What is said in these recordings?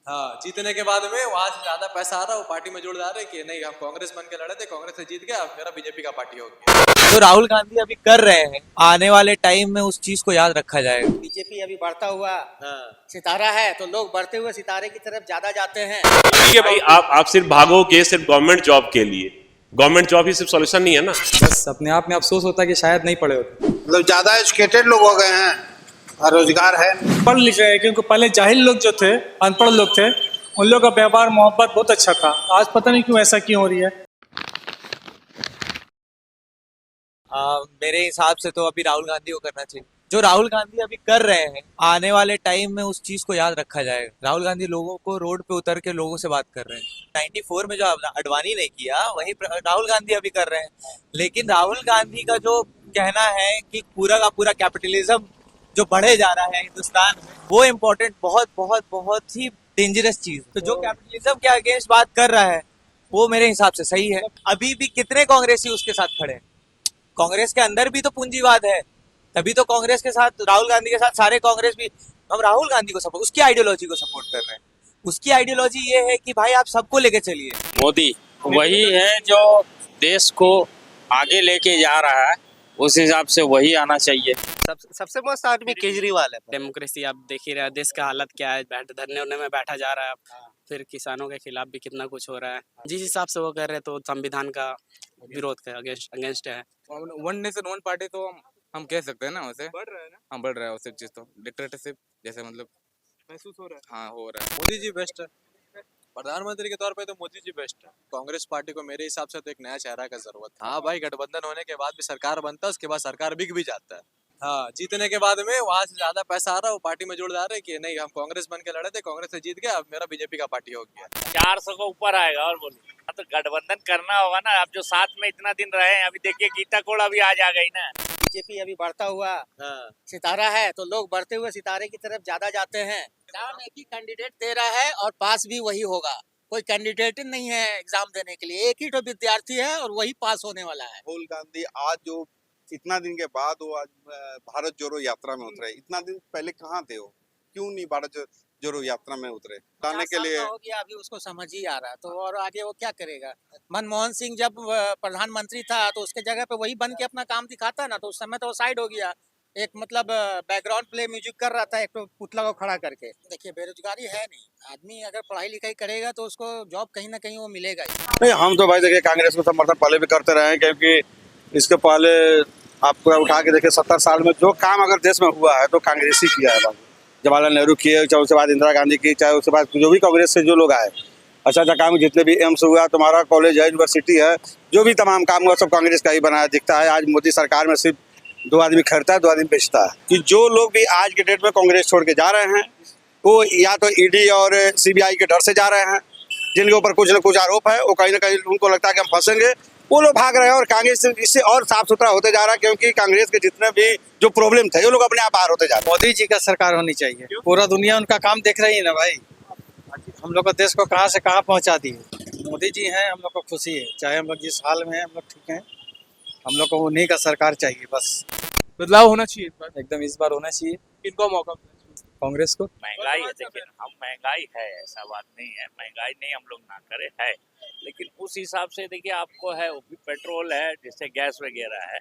हाँ, जीतने के बाद में वहां से ज्यादा पैसा आ रहा है, वो पार्टी में जोड़ जा रहे हैं कि नहीं हम कांग्रेस बन के लड़े थे, कांग्रेस से जीत गया, अब मेरा बीजेपी का पार्टी हो गया। जो राहुल गांधी अभी कर रहे हैं आने वाले टाइम में उस चीज को याद रखा जाएगा। बीजेपी अभी बढ़ता हुआ हाँ। सितारा है, तो लोग बढ़ते हुए सितारे की तरफ ज्यादा जाते हैं। ठीक है भाई, आप सिर्फ भागोगे सिर्फ गवर्नमेंट जॉब के लिए। गवर्नमेंट जॉब ही सिर्फ सॉल्यूशन नहीं है ना। बस अपने आप में अफसोस होता है कि शायद नहीं पढ़े होते। मतलब ज्यादा एजुकेटेड लोग हो गए हैं और रोजगार है। पढ़ लिख रहे हैं क्योंकि पहले जाहिल लोग जो थे, अनपढ़ लोग थे, उन लोगों का व्यवहार मोहब्बत बहुत अच्छा था। आज पता नहीं क्यों ऐसा क्यों हो रही है। मेरे हिसाब से तो अभी राहुल गांधी को करना चाहिए। जो राहुल गांधी अभी कर रहे हैं आने वाले टाइम में उस चीज को याद रखा जाएगा। राहुल गांधी लोगों को रोड पे उतर के लोगों से बात कर रहे हैं। 94 में जो अडवाणी ने किया वही राहुल गांधी अभी कर रहे हैं। लेकिन राहुल गांधी का जो कहना है कि पूरा का पूरा कैपिटलिज्म जो बढ़े जा रहा है हिंदुस्तान में, वो इम्पोर्टेंट बहुत बहुत बहुत ही डेंजरस चीज। तो जो कैपिटलिज्म के अगेंस्ट बात कर रहा है वो मेरे हिसाब से सही है। अभी भी कितने कांग्रेसी उसके साथ खड़े हैं। कांग्रेस के अंदर भी तो पूंजीवाद है, तभी तो कांग्रेस के साथ, राहुल गांधी के साथ सारे कांग्रेस भी। हम राहुल गांधी को सपोर्ट, उसकी आइडियोलॉजी को सपोर्ट कर रहे हैं। उसकी आइडियोलॉजी ये है कि भाई आप सबको लेके चलिए। मोदी वही है जो देश को आगे लेके जा रहा है, उस हिसाब से वही आना चाहिए। सबसे मस्त आदमी केजरीवाल है। डेमोक्रेसी आप देख ही रहे हैं, देश का हालत क्या है। धरने उन्ने में बैठा जा रहा है, फिर किसानों के खिलाफ भी कितना कुछ हो रहा है। जिस हिसाब से वो कर रहे हैं तो संविधान का विरोध का अगेंस्ट है। वन नेशन वन पार्टी तो हम कह सकते हैं ना, वैसे बढ़ रहा है ना। हाँ बढ़ रहा है, वैसे चीज तो डिक्टेटरशिप जैसे मतलब महसूस हो रहा है। हाँ हो रहा है। मोदी जी बेस्ट है, प्रधानमंत्री के तौर पे तो मोदी जी बेस्ट है। कांग्रेस पार्टी को मेरे हिसाब से तो एक नया चेहरा का जरूरत है। हाँ भाई, गठबंधन होने के बाद भी सरकार बनता है, उसके बाद सरकार बिक भी जाता है। हाँ, जीतने के बाद में वहां से ज्यादा पैसा आ रहा है, वो पार्टी में जोड़ जा रहे हैं कि नहीं हम कांग्रेस बन के लड़े थे, कांग्रेस से जीत गया, अब मेरा बीजेपी का पार्टी हो गया। 400 को ऊपर आएगा। और बोलिए, तो गठबंधन करना होगा ना। आप जो साथ में इतना दिन रहे हैं, अभी देखिए गीता कोड़ा भी आज आ गई ना। बीजेपी अभी बढ़ता हुआ हाँ। सितारा है, तो लोग बढ़ते हुए सितारे की तरफ ज्यादा जाते हैं। एग्जाम एक ही कैंडिडेट दे रहा है और पास भी वही होगा। कोई कैंडिडेट नहीं है एग्जाम देने के लिए, एक ही तो विद्यार्थी है और वही पास होने वाला है। राहुल गांधी आज जो इतना दिन के बाद वो आज भारत जोड़ो यात्रा में उतरे। इतना दिन पहले कहाँ थे वो? क्यों नहीं भारत जोड़ो यात्रा में उतरे? लाने के लिए हो गया, अभी उसको समझ ही आ रहा, तो और आगे वो क्या करेगा। मनमोहन सिंह जब प्रधानमंत्री था तो उसके जगह पे वही बन के अपना काम दिखाता ना, तो उस समय तो वो साइड हो गया। एक मतलब बैकग्राउंड प्ले म्यूजिक कर रहा था, एक तो पुतला को खड़ा करके। देखिए बेरोजगारी है नहीं, आदमी अगर पढ़ाई लिखाई करेगा तो उसको जॉब कहीं ना कहीं वो मिलेगा ही। नहीं, हम तो भाई देखिए कांग्रेस को समर्थन पहले भी करते रहे हैं, क्योंकि इसके पहले आपको उठा के देखिए 70 साल में जो काम अगर देश में हुआ है तो कांग्रेस ही किया है। बाबू जवाहरलाल नेहरू किए, चाहे उसके बाद इंदिरा गांधी की, चाहे उसके बाद जो भी कांग्रेस से जो लोग आए, अच्छा अच्छा काम, जितने भी एम्स हुआ, तुम्हारा कॉलेज है, यूनिवर्सिटी है, जो भी तमाम काम हुआ सब कांग्रेस का ही बनाया दिखता है। आज मोदी सरकार में सिर्फ 2 आदमी खरीदता है, 2 आदमी बेचता है। कि जो लोग भी आज के डेट में कांग्रेस छोड़ के जा रहे हैं, वो या तो ईडी और सीबीआई के डर से जा रहे हैं, जिनके ऊपर कुछ न कुछ आरोप है, वो कहीं ना कहीं उनको लगता है कि हम फंसेंगे, वो लोग भाग रहे हैं। और कांग्रेस इससे और साफ सुथरा होते जा रहा है, क्योंकि कांग्रेस के जितने भी जो प्रॉब्लम थे वो लोग अपने आप बाहर होते जा रहे हैं। मोदी जी का सरकार होनी चाहिए। पूरा दुनिया उनका काम देख रही है ना भाई। हम लोग को देश को कहाँ से कहाँ पहुँचा दिए। मोदी जी हैं, हम लोग को खुशी है। चाहे हम लोग जिस हाल में हैं, हम लोग ठीक हैं। हम लोग को उन्हीं का सरकार चाहिए बस। बदलाव होना चाहिए इस बार। एकदम इस बार होना चाहिए। किनको मौका मिलना चाहिए? कांग्रेस को। महंगाई है, देखिए हम महंगाई है, ऐसा बात नहीं है, महंगाई नहीं हम लोग ना करें है, लेकिन उस हिसाब से देखिए आपको है, वो भी पेट्रोल है, जैसे गैस वगैरह है,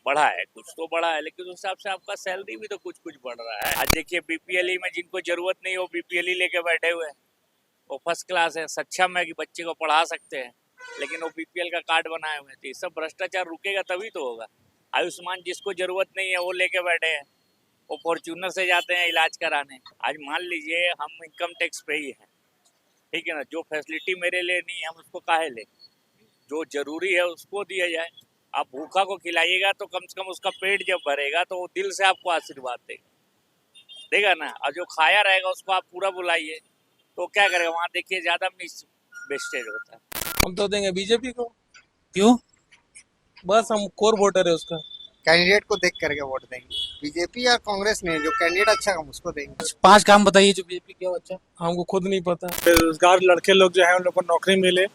बढ़ा है, कुछ तो बढ़ा है, लेकिन उस हिसाब से आपका सैलरी भी तो कुछ कुछ बढ़ रहा है। आज देखिए बीपीएल में जिनको जरूरत नहीं वो बीपीएल लेके बैठे हुए हैं, वो फर्स्ट क्लास है, सक्षम है कि बच्चे को पढ़ा सकते हैं, लेकिन वो बीपीएल का कार्ड बनाए हुए हैं। तो ये सब भ्रष्टाचार रुकेगा तभी तो होगा। आयुष्मान जिसको जरूरत नहीं है वो लेके बैठे हैं, वो फॉर्च्यूनर से जाते हैं इलाज कराने। आज मान लीजिए हम इनकम टैक्स पे ही हैं, ठीक है ना, जो फैसिलिटी मेरे लिए नहीं है हम उसको काहे लें, जो जरूरी है उसको दिया जाए। आप भूखा को खिलाइएगा तो कम से कम उसका पेट जब भरेगा तो वो दिल से आपको आशीर्वाद देगा ना। और जो खाया रहेगा उसको आप पूरा बुलाइए तो क्या करेगा, वहाँ देखिए ज्यादा मिस वेस्टेज होता है। हम तो देंगे बीजेपी को। क्यों? बस हम कोर वोटर है उसका। कैंडिडेट को देख करके वोट देंगे। बीजेपी या कांग्रेस नहीं, जो कैंडिडेट अच्छा हम उसको देंगे। 5 काम बताइए जो बीजेपी क्या अच्छा। हमको खुद नहीं पता। बेरोजगार लड़के लोग जो है उन लोग को नौकरी मिले,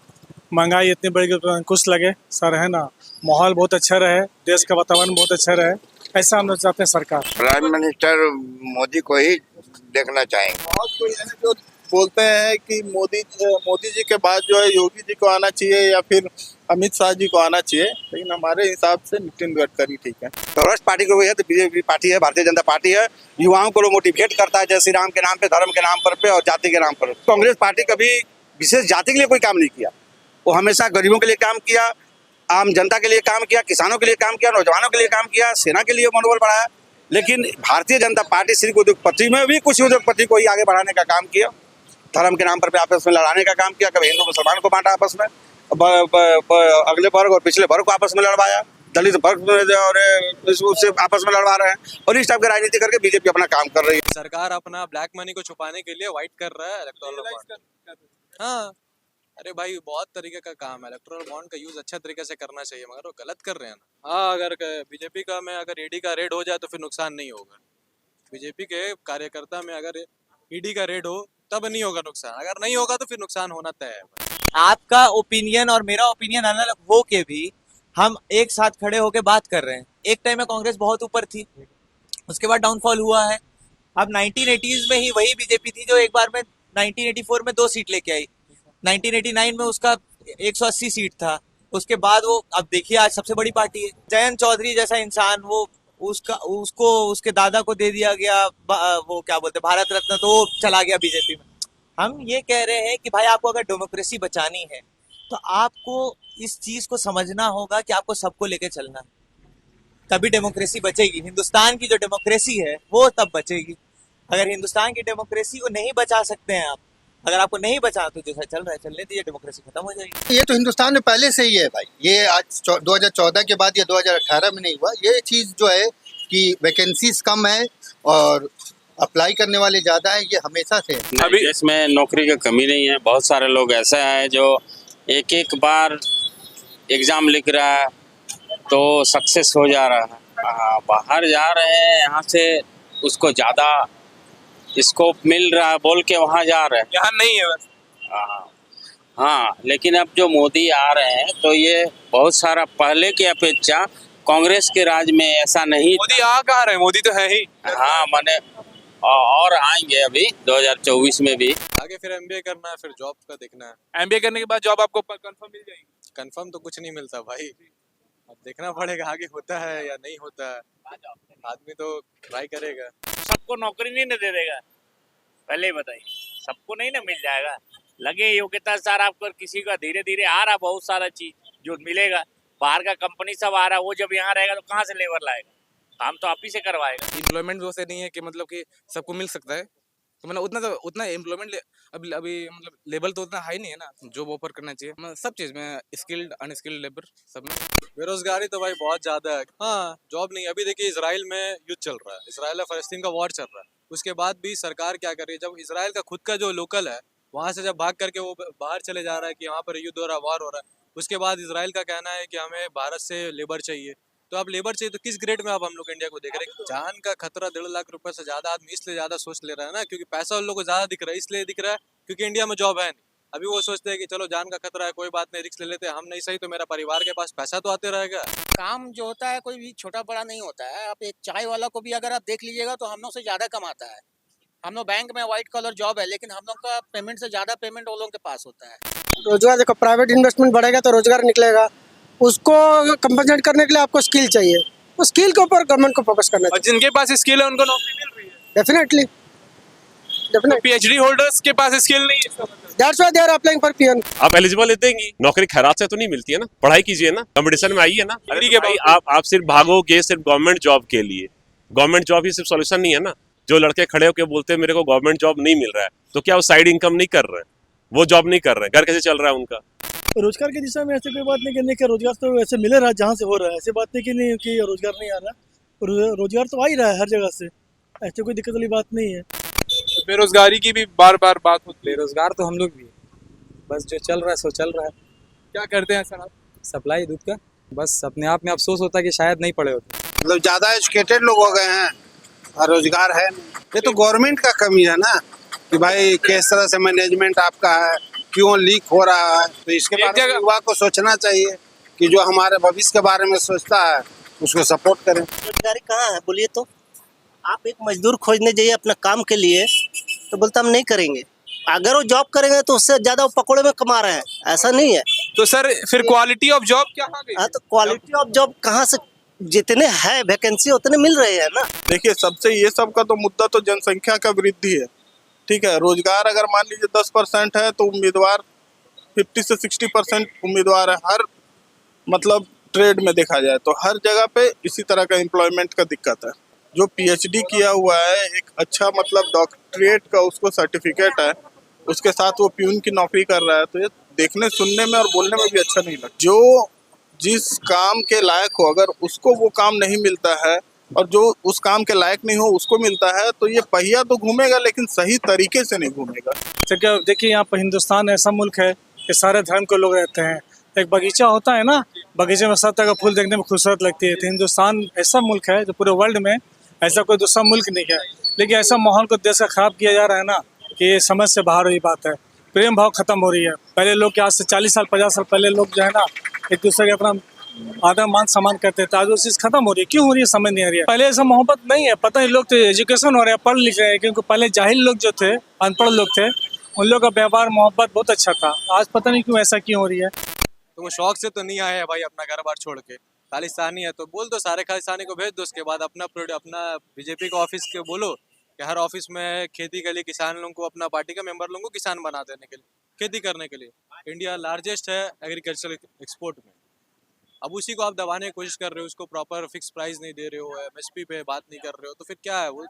महंगाई इतनी बढ़ गई तो अंकुश लगे सर, है ना, माहौल बहुत अच्छा रहे, देश का वातावरण बहुत अच्छा रहे, ऐसा हम लोग चाहते हैं सरकार। प्राइम मिनिस्टर मोदी को ही देखना चाहेंगे। बहुत कोई है जो बोलते हैं कि मोदी जी के बाद जो है योगी जी को आना चाहिए या फिर अमित शाह जी को आना चाहिए, लेकिन हमारे हिसाब से नितिन गडकरी ठीक है। कांग्रेस पार्टी को भी है तो बीजेपी पार्टी है, भारतीय जनता पार्टी है। युवाओं को मोटिवेट करता है जय श्री राम के नाम पे, धर्म के नाम पर और जाति के नाम पर। कांग्रेस पार्टी कभी विशेष जाति के लिए कोई काम नहीं किया, वो हमेशा गरीबों के लिए काम किया, आम जनता के लिए काम किया, किसानों के लिए काम किया, नौजवानों के लिए काम किया, सेना के लिए मनोबल बढ़ाया। लेकिन भारतीय जनता पार्टी सिर्फ उद्योगपति में भी कुछ उद्योगपति को ही आगे बढ़ाने का काम किया, धर्म के नाम पर आपस में लड़ाने का काम किया। कभी हिंदू मुसलमान को बांटा आपस में, अगले वर्ग और पिछले वर्ग को आपस में लड़वाया, दलित वर्ग और उससे आपस में लड़वा रहे हैं, और इस टाइप की राजनीति करके बीजेपी अपना काम कर रही है। सरकार अपना ब्लैक मनी को छुपाने के लिए व्हाइट कर रहा है इलेक्टोरल बॉन्ड। हाँ, अरे भाई बहुत तरीके का काम है, इलेक्टोरल बॉन्ड का यूज अच्छा तरीके से करना चाहिए, मगर वो गलत कर रहे हैं ना। हाँ, अगर बीजेपी का में अगर ईडी का रेड हो जाए तो फिर नुकसान नहीं होगा। बीजेपी के कार्यकर्ता में अगर ईडी का रेड हो तब नहीं होगा नुकसान, अगर नहीं होगा तो फिर नुकसान होना तय है। आपका ओपिनियन और मेरा ओपिनियन अलग हो के भी हम एक साथ खड़े होके बात कर रहे हैं। एक टाइम में कांग्रेस बहुत ऊपर थी, उसके बाद डाउनफॉल हुआ है। अब 1980s में ही वही बीजेपी थी जो एक बार में 1984 में 2 सीट लेके आई, 1989 में उसका 180 सीट था, उसके बाद वो अब देखिए आज सबसे बड़ी पार्टी है। जयंत चौधरी जैसा इंसान, वो उसको उसके दादा को दे दिया गया वो क्या बोलते भारत रत्न, तो वो चला गया बीजेपी में। हम ये कह रहे हैं कि भाई आपको अगर डेमोक्रेसी बचानी है तो आपको इस चीज को समझना होगा कि आपको सबको लेके चलना है, तभी डेमोक्रेसी बचेगी। हिंदुस्तान की जो डेमोक्रेसी है वो तब बचेगी। अगर हिंदुस्तान की डेमोक्रेसी को नहीं बचा सकते हैं आप, अगर आपको नहीं बचा तो जैसा चल रहा है चलने दीजिए, डेमोक्रेसी खत्म हो जाएगी। ये तो हिंदुस्तान में पहले से ही है भाई, ये आज 2014 के बाद या 2018 में नहीं हुआ। ये चीज़ जो है कि वैकेंसीज कम है और अप्लाई करने वाले ज़्यादा है, ये हमेशा से है। अभी देश में नौकरी की कमी नहीं है। बहुत सारे लोग ऐसे हैं जो एक बार एग्ज़ाम लिख रहा है तो सक्सेस हो जा रहा है, बाहर जा रहे हैं, यहाँ से उसको ज़्यादा स्कोप मिल रहा है बोल के वहाँ जा रहे हैं, यहाँ नहीं है बस। हाँ, लेकिन अब जो मोदी आ रहे हैं तो ये बहुत सारा पहले की अपेक्षा कांग्रेस के राज में ऐसा नहीं। मोदी आ कहाँ रहे, मोदी तो है ही। हाँ, माने और आएंगे अभी 2024 में भी। आगे फिर एमबीए करना है, फिर जॉब का देखना है। एमबीए करने के बाद जॉब आपको कंफर्म मिल जाएगी? कंफर्म तो कुछ नहीं मिलता भाई, अब देखना पड़ेगा आगे होता है या नहीं होता है। आदमी तो ट्राई करेगा। सबको नौकरी नहीं ना दे देगा, पहले ही बताइए, सबको नहीं ना मिल जाएगा। लगे योग्यता सारा आपको, किसी का धीरे धीरे आ रहा बहुत सारा चीज जो मिलेगा। बाहर का कंपनी सब आ रहा है, वो जब यहाँ रहेगा तो कहाँ से लेबर लाएगा, काम तो आप ही से करवाएगा। एम्प्लॉयमेंट वो से नहीं है कि मतलब कि सबको मिल सकता है, तो मतलब उतना एम्प्लॉयमेंट अभी मतलब लेवल तो उतना हाई नहीं है ना, जॉब ऑफर करना चाहिए मतलब सब चीज में, स्किल्ड अनस्किल्ड लेबर सब में। बेरोजगारी तो भाई बहुत ज्यादा है। हाँ, जॉब नहीं। अभी देखिए इसराइल में युद्ध चल रहा है, इसराइल और फलस्तीन का वॉर चल रहा है, उसके बाद भी सरकार क्या कर रही है, जब इसराइल का खुद का जो लोकल है वहां से जब भाग करके वो बाहर चले जा रहा है कि वहाँ पर युद्ध हो रहा है, वॉर हो रहा है, उसके बाद इसराइल का कहना है कि हमें भारत से लेबर चाहिए। तो अब लेबर चाहिए तो किस ग्रेड में अब हम लोग इंडिया को देख रहे हैं? जान का खतरा 1.5 लाख रुपए से ज्यादा आदमी इसलिए ज्यादा सोच ले रहा है ना, क्योंकि पैसा उन लोगों को ज्यादा दिख रहा है, इसलिए दिख रहा है क्योंकि इंडिया में जॉब है नहीं। अभी वो सोचते हैं कि चलो जान का खतरा है, कोई बात नहीं, रिस्क ले लेते हैं, हम नहीं सही तो मेरा परिवार के पास पैसा तो आते रहेगा। काम जो होता है कोई भी छोटा बड़ा नहीं होता है। आप एक चाय वाला को भी अगर आप देख लीजिएगा तो हम लोग से ज़्यादा कमाता है। हम लोग बैंक में व्हाइट कॉलर जॉब है, लेकिन हम लोग का पेमेंट से ज़्यादा पेमेंट वो लोगों के पास होता है। रोजगार देखो, प्राइवेट इन्वेस्टमेंट बढ़ेगा तो रोजगार निकलेगा, उसको कंपनसेट करने के लिए आपको स्किल चाहिए, उस स्किल के ऊपर गवर्नमेंट को फोकस करना चाहिए। जिनके पास स्किल है उनको नौकरी मिल रही है डेफिनेटली। पीएचडी होल्डर्स के पास स्किल नहीं है, that's why they are applying for PN. आप एलिजिबल देंगी, नौकरी खैरात से तो नहीं मिलती है ना, पढ़ाई कीजिए ना, कंपटीशन में आइए ना। अरे तो भाई आप सिर्फ भागोगे सिर्फ गवर्नमेंट जॉब के लिए, गवर्नमेंट जॉब ही सिर्फ सॉल्यूशन नहीं है ना। जो लड़के खड़े होकर बोलते हैं मेरे को गवर्नमेंट जॉब नहीं मिल रहा है, तो क्या वो साइड इनकम नहीं कर रहे हैं, वो जॉब नहीं कर रहे हैं, घर कैसे चल रहा है उनका? रोजगार की दिशा में ऐसे कोई बात नहीं करने का, रोजगार तो वैसे मिले रहा जहाँ से हो रहा है, ऐसी बात नहीं कि नहीं कि रोजगार नहीं आ रहा, रोजगार तो आ ही रहा है हर जगह से, ऐसे कोई दिक्कत वाली बात नहीं है। बेरोजगारी की भी बार बार बात होती है। बेरोजगार तो हम लोग भी, बस जो चल रहा है सो चल रहा है। क्या करते हैं सर आप? सप्लाई दूध का, बस अपने आप में अफसोस होता है कि शायद नहीं पढ़े होते। मतलब ज्यादा एजुकेटेड लोग हो गए हैं और रोजगार है नहीं। ये तो गवर्नमेंट का कमी है ना, कि भाई किस तरह से मैनेजमेंट आपका है, क्यों लीक हो रहा है। तो इसके बारे में युवा को सोचना चाहिए कि जो हमारे भविष्य के बारे में सोचता है उसको सपोर्ट करें। रोजगारी कहाँ है बोलिए तो? आप एक मजदूर खोजने जाइए अपना काम के लिए तो बोलता हम नहीं करेंगे, अगर वो जॉब करेंगे तो उससे ज्यादा वो पकौड़े में कमा रहे हैं, ऐसा नहीं है। तो सर फिर क्वालिटी ऑफ जॉब क्या आ गई? हाँ, तो क्वालिटी ऑफ जॉब कहाँ से, जितने है वैकेंसी उतने मिल रहे हैं ना। देखिए सबसे ये सब का तो मुद्दा तो जनसंख्या का वृद्धि है, ठीक है। रोजगार अगर मान लीजिए 10% है तो उम्मीदवार 50 से 60% उम्मीदवार है हर मतलब ट्रेड में देखा जाए तो हर जगह पे इसी तरह का एम्प्लॉयमेंट का दिक्कत है। जो पीएचडी किया हुआ है एक अच्छा मतलब डॉक्टरेट का उसको सर्टिफिकेट है, उसके साथ वो प्यून की नौकरी कर रहा है, तो ये देखने सुनने में और बोलने में भी अच्छा नहीं लगता। जो जिस काम के लायक हो अगर उसको वो काम नहीं मिलता है और जो उस काम के लायक नहीं हो उसको मिलता है, तो ये पहिया तो घूमेगा लेकिन सही तरीके से नहीं घूमेगा। क्या देखिए, यहाँ पर हिंदुस्तान ऐसा मुल्क है कि सारे धर्म के लोग रहते हैं। एक बगीचा होता है ना, बगीचे में सब तरह का फूल देखने में खूबसूरत लगती है। तो हिंदुस्तान ऐसा मुल्क है जो पूरे वर्ल्ड में ऐसा कोई दूसरा मुल्क नहीं है। लेकिन ऐसा माहौल को देश का खराब किया जा रहा है ना कि ये समझ से बाहर हुई बात है। प्रेम भाव खत्म हो रही है। पहले लोग के आज से 40 साल 50 साल पहले लोग जो है ना एक दूसरे के अपना आदर मान सम्मान करते थे, आज वो चीज़ खत्म हो रही है। क्यों हो रही है समझ नहीं आ रही है। पहले ऐसा मोहब्बत नहीं है, पता नहीं लोग तो एजुकेशन हो रहे हैं, पढ़ लिख रहे हैं, क्योंकि पहले जाहिल लोग जो थे, अनपढ़ लोग थे, उन लोग का व्यवहार मोहब्बत बहुत अच्छा था। आज पता नहीं क्यों ऐसा क्यों हो रही है। तो वो शौक से तो नहीं आए हैं भाई अपना घर बार छोड़ के। खालिस्तानी है तो बोल दो, सारे खालिस्तानी को भेज दो। उसके बाद अपना बीजेपी का ऑफिस के बोलो कि हर ऑफिस में खेती के लिए किसान लोगों को, अपना पार्टी के मेंबर लोगों को किसान बना देने के लिए, खेती करने के लिए। इंडिया लार्जेस्ट है एग्रीकल्चर एक्सपोर्ट में। अब उसी को आप दबाने की कोशिश कर रहे हो, उसको प्रॉपर फिक्स प्राइस नहीं दे रहे हो, एमएसपी पे बात नहीं कर रहे हो, तो फिर क्या है वो